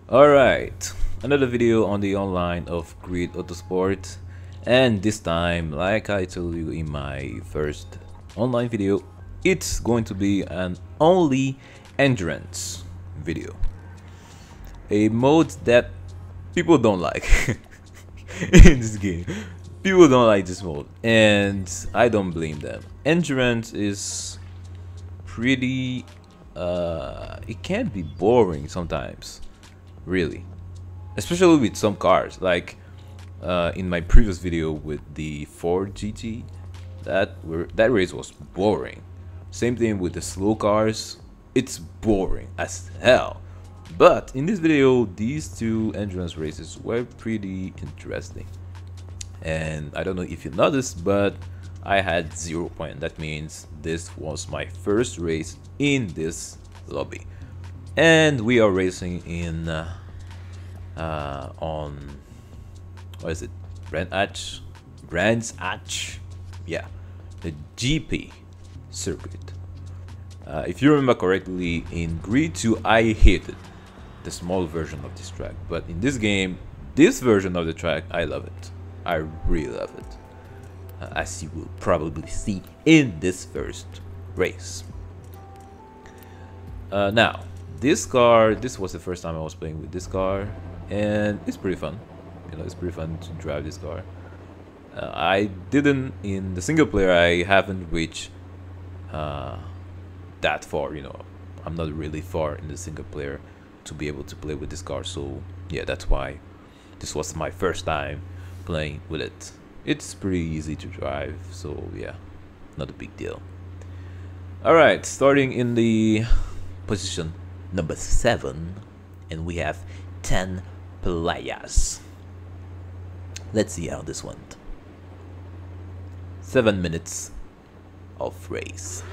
Alright, another video on the online of Grid Autosport, and this time, like I told you in my first online video, it's going to be an only endurance video. A mode that people don't like in this game. People don't like this mode, and I don't blame them. Endurance is pretty, it can be boring sometimes. Really, especially with some cars like in my previous video with the Ford GT, that race was boring. Same thing with the slow cars, it's boring as hell. But in this video, these two endurance races were pretty interesting, and I don't know if you noticed, but I had 0 point. That means this was my first race in this lobby, and we are racing in on, what is it, Brands Hatch, yeah, the GP circuit. If you remember correctly, in Grid 2 I hated the small version of this track, but in this game, this version of the track, I love it. I really love it, as you will probably see in this first race. Now, this car, this was the first time I was playing with this car, and it's pretty fun. You know, it's pretty fun to drive this car. I didn't, in the single player, I haven't reached that far. You know, I'm not really far in the single player to be able to play with this car. So yeah, that's why this was my first time playing with it. It's pretty easy to drive, so yeah, not a big deal. Alright, starting in the position number 7, and we have 10 players. Let's see how this went. 7 minutes of race.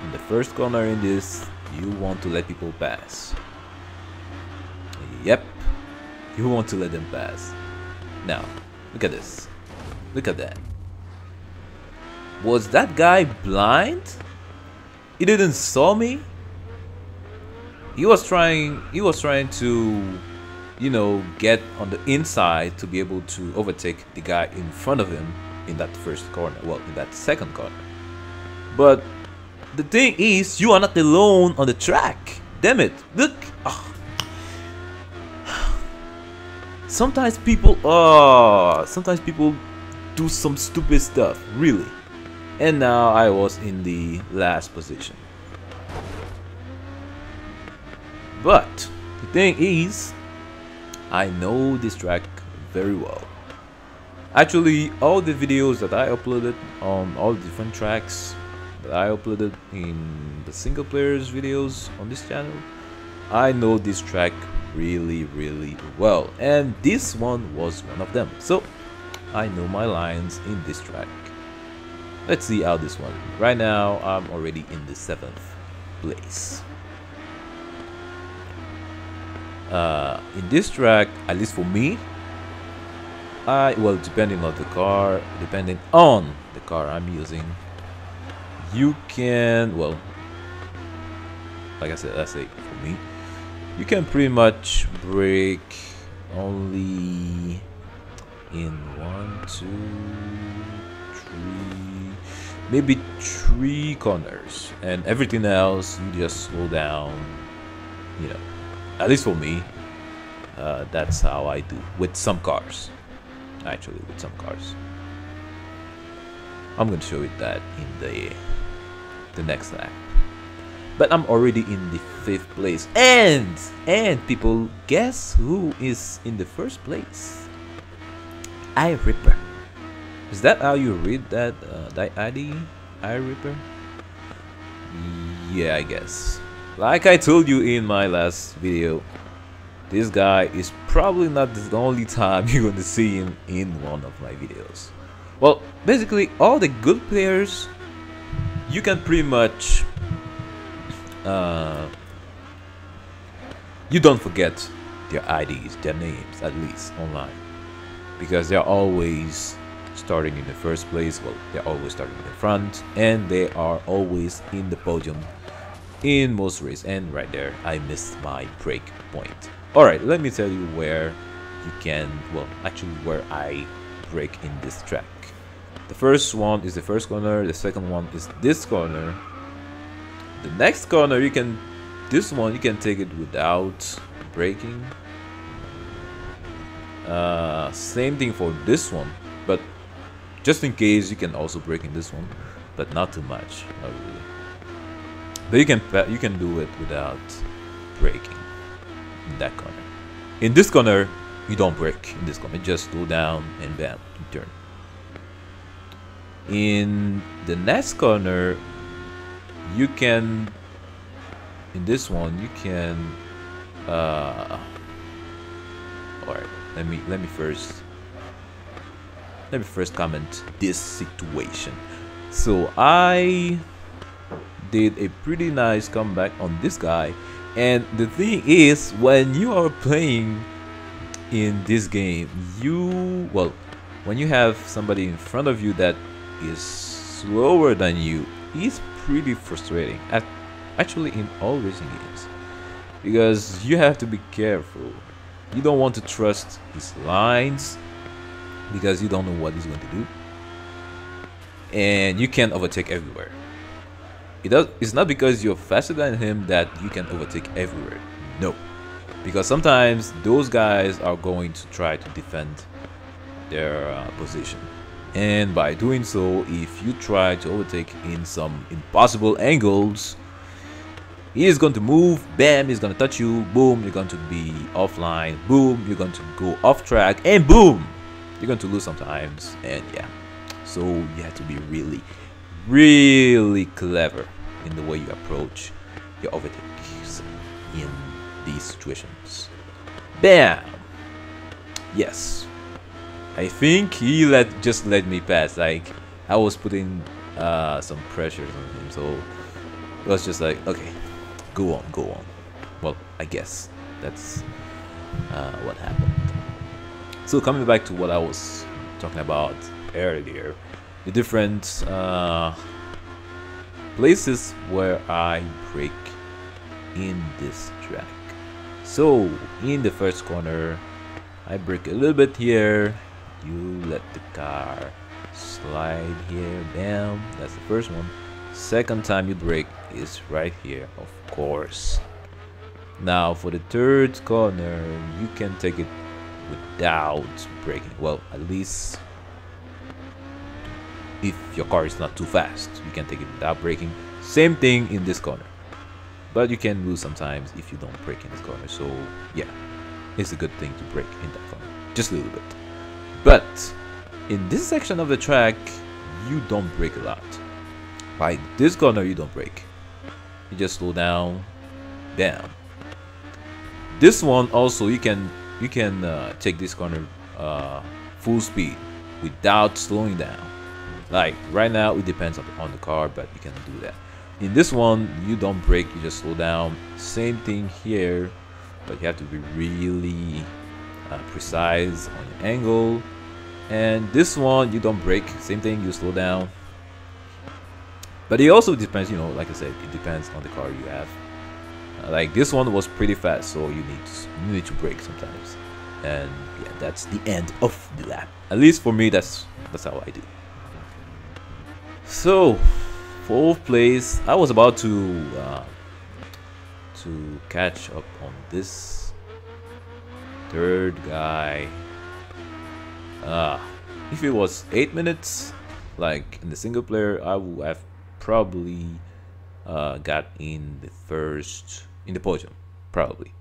In the first corner in this, you want to let people pass. Yep, you want to let them pass. Now, look at this. Look at that. Was that guy blind? He didn't saw me? He was trying to, you know, get on the inside to be able to overtake the guy in front of him in that first corner. Well, in that second corner. But the thing is, you are not alone on the track. Damn it. Look. Oh. Sometimes people do some stupid stuff, really. And now I was in the last position. But the thing is, I know this track very well. Actually, all the videos that I uploaded on all different tracks that I uploaded in the single players videos on this channel, I know this track really well, and this one was one of them. So I know my lines in this track. Let's see how this one. Right now I'm already in the 7th place. In this track, at least for me, well, depending on the car I'm using, you can, well, like I said, let's say for me, you can pretty much brake only in 1, 2, 3, maybe 3 corners, and everything else you just slow down. You know, at least for me, that's how I do with some cars. Actually, with some cars, I'm gonna show you that in the next lap. But I'm already in the 5th place, and people, guess who is in the 1st place? iRipper. Is that how you read that ID? iRipper? Yeah, I guess. Like I told you in my last video, this guy is probably not the only time you're gonna see him in one of my videos. Well, basically all the good players, you can pretty much you don't forget their IDs, their names, at least online, because they're always starting in the first place. Well, they're always starting in the front, and they are always in the podium in most races. And right there, I missed my break point. All right, let me tell you where you can, well, actually where I break in this track. The first one is the first corner, the second one is this corner. The next corner, this one you can take it without braking. Same thing for this one, but just in case you can also brake in this one, but not too much, not really. But you can do it without braking in that corner. In this corner, you don't brake. In this corner, just slow down and bam, you turn. In the next corner, you can. In this one, you can. All right. Let me first comment this situation. So I did a pretty nice comeback on this guy, and the thing is, when you are playing in this game, when you have somebody in front of you that is slower than you, it's pretty frustrating. Actually, in all racing games, because you have to be careful. You don't want to trust his lines because you don't know what he's going to do, and you can't overtake everywhere. It's not because you're faster than him that you can overtake everywhere. No, because sometimes those guys are going to try to defend their position, and by doing so, if you try to overtake in some impossible angles, he is going to move, bam, he's going to touch you, boom, you're going to be offline, boom, you're going to go off track, and boom, you're going to lose sometimes. And yeah, so you have to be really clever in the way you approach your overtakes in these situations. Bam! Yes, I think he just let me pass. Like, I was putting some pressure on him, so it was just like, okay, go on. Well, I guess that's what happened. So coming back to what I was talking about earlier, the different places where I brake in this track. So in the first corner, I brake a little bit here. You let the car slide here, bam, that's the first one. Second time you brake is right here, of course. Now for the third corner, you can take it without braking. Well, at least if your car is not too fast, you can take it without braking. Same thing in this corner, but you can lose sometimes if you don't brake in this corner. So yeah, it's a good thing to brake in that corner, just a little bit. But in this section of the track, you don't brake a lot. Like this corner, you don't brake. You just slow down, bam. This one also, you can take this corner full speed without slowing down. Like right now, it depends on the car, but you can do that. In this one, you don't brake, you just slow down. Same thing here, but you have to be really precise on your angle. And this one, you don't brake, same thing, you slow down. But it also depends, like I said, it depends on the car you have. Like this one was pretty fast, so you need to brake sometimes. And yeah, that's the end of the lap. At least for me, that's how I do. So, fourth place, I was about to catch up on this third guy. If it was 8 minutes, like in the single player, I would have probably got in the podium, probably.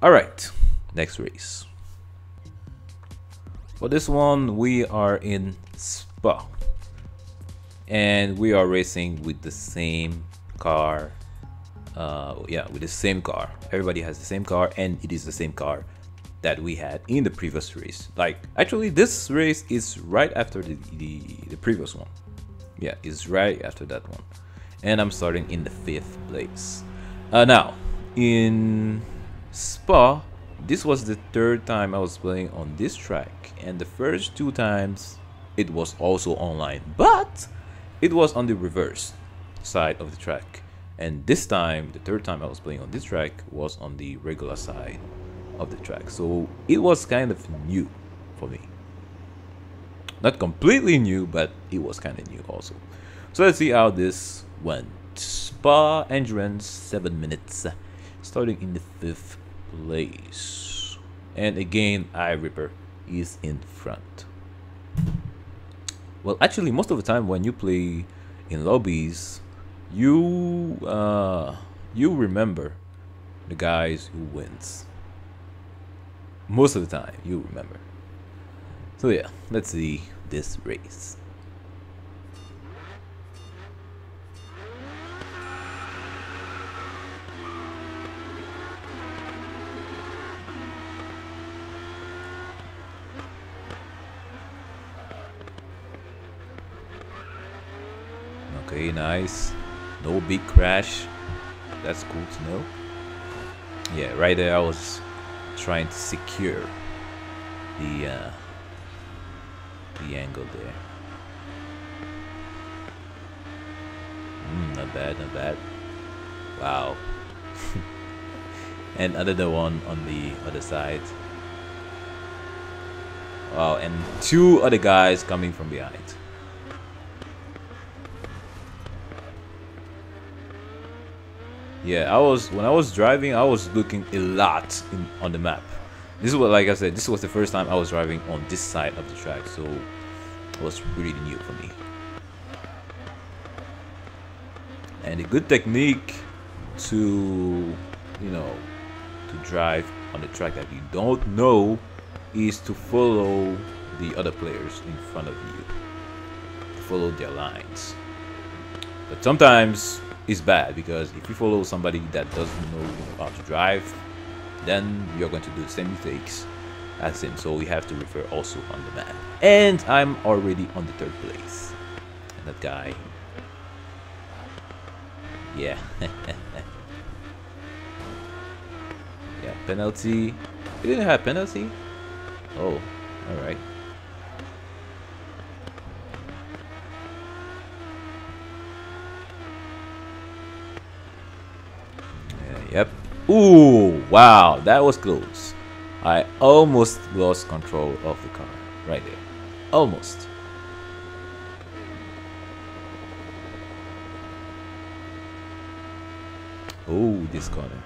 All right, next race. For this one, we are in Spa, and we are racing with the same car. Yeah, with the same car. Everybody has the same car, and it is the same car that we had in the previous race. Like, actually, this race is right after the previous one. Yeah, it's right after that one. And I'm starting in the 5th place. Now, in Spa, this was the 3rd time I was playing on this track. And the first 2 times, it was also online, but it was on the reverse side of the track. And this time, the third time I was playing on this track, was on the regular side of the track. So it was kind of new for me. Not completely new, but it was kind of new also. So let's see how this went. Spa Endurance 7 minutes, starting in the 5th place. And again, iRipper is in front. Well, actually, most of the time when you play in lobbies, you remember the guys who wins. Most of the time, you remember. So yeah, let's see this race. Okay, nice. No big crash. That's cool to know. Yeah, right there I was trying to secure the angle there. Not bad, not bad. Wow. And another one on the other side. Wow, and 2 other guys coming from behind. Yeah, when I was driving, I was looking a lot on the map. This is what, like I said, this was the first time I was driving on this side of the track, so it was really new for me. And a good technique to, to drive on the track that you don't know is to follow the other players in front of you. To follow their lines. But sometimes it's bad, because if you follow somebody that doesn't know how to drive, then you're going to do the same mistakes as him. So we have to refer also on the map. And I'm already on the 3rd place. And that guy, yeah. Yeah, penalty. He didn't have penalty? Oh, alright. Yep. Ooh, wow, that was close. I almost lost control of the car right there. Almost. Oh, this corner.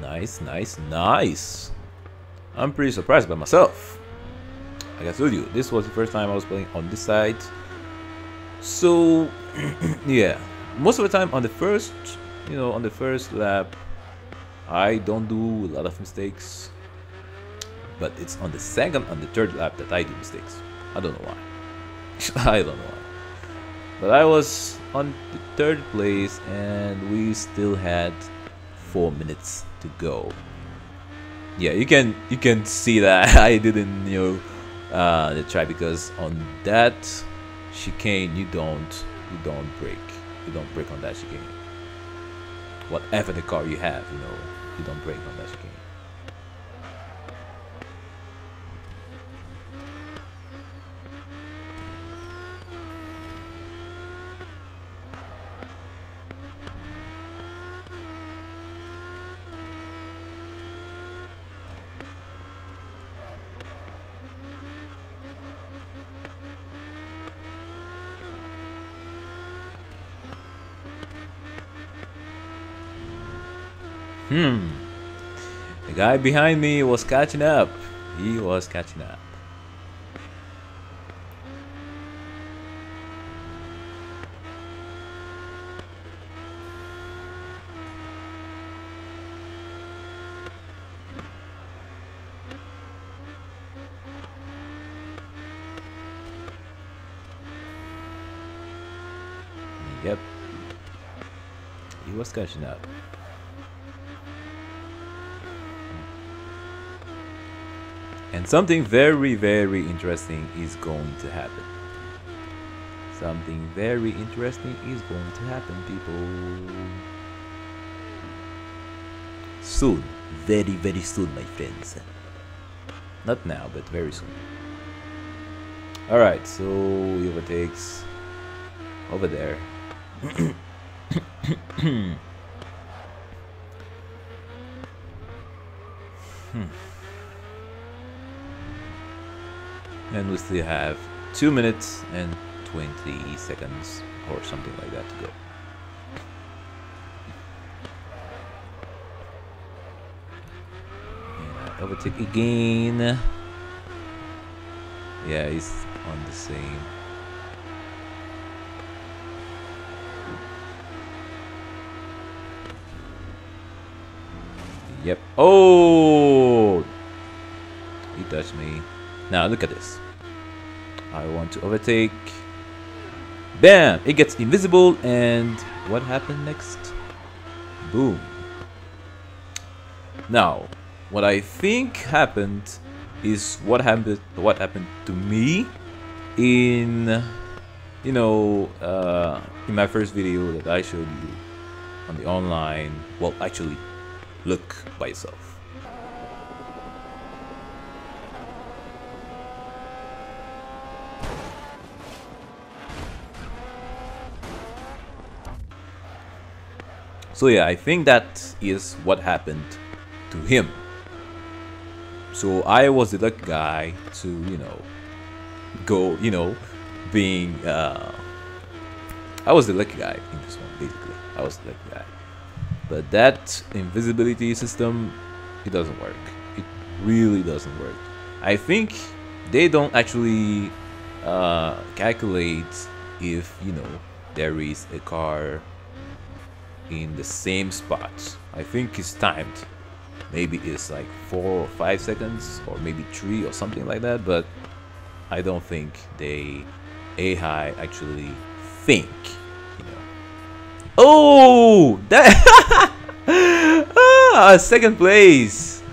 Nice, nice, nice. I'm pretty surprised by myself. Like I told you, this was the first time I was playing on this side. So yeah, most of the time on the first, on the first lap, I don't do a lot of mistakes. But it's on the 2nd and the 3rd lap that I do mistakes. I don't know why. I don't know why. But I was on the 3rd place and we still had 4 minutes to go. Yeah, you can see that I didn't the track, because on that chicane you don't brake on that chicane. Whatever the car you have, you don't brake on that chicane. The guy behind me was catching up. He was catching up. Yep. He was catching up. And something very, very interesting is going to happen. Something very interesting is going to happen, people. soon. Very soon, my friends. Not now, but very soon. Alright, so he overtakes over there. And we still have 2 minutes and 20 seconds or something like that to go. And I overtake again. Yeah, he's on the same. Yep. Oh! He touched me. Now look at this. I want to overtake. Bam! It gets invisible, and what happened next? Boom. Now, what I think happened is what happened to me in in my first video that I showed you on the online. Well, actually, look by yourself. So yeah, I think that is what happened to him. So I was the lucky guy to, go, being, I was the lucky guy in this one, basically. I was the lucky guy. But that invisibility system, it doesn't work. It really doesn't work. I think they don't actually calculate if, there is a car in the same spot. I think it's timed. Maybe it's like 4 or 5 seconds, or maybe 3 or something like that, but I don't think they AI actually think, Oh, that second place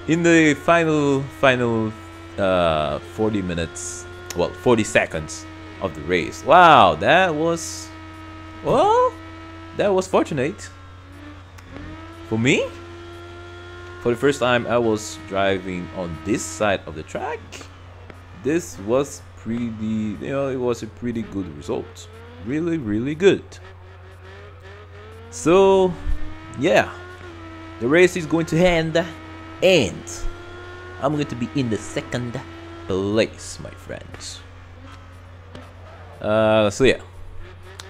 in the final 40 minutes, well, 40 seconds of the race. Wow, that was, well, that was fortunate for me. For the first time I was driving on this side of the track, this was pretty, it was a pretty good result. Really good. So, yeah, the race is going to end, and I'm going to be in the second place, my friends. So yeah,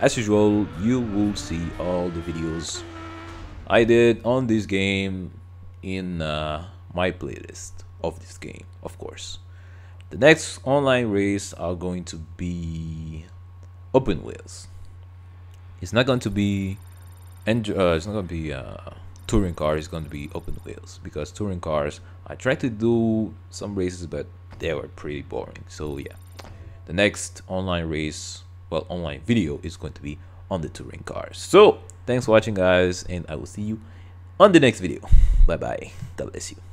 as usual, you will see all the videos I did on this game in my playlist of this game, of course. The next online race are going to be open wheels. It's not going to be touring cars. It's going to be open wheels, because touring cars, I tried to do some races, but they were pretty boring. So yeah, the next online race, well, online video is going to be on the touring cars. So thanks for watching, guys, and I will see you on the next video. Bye bye. God bless you.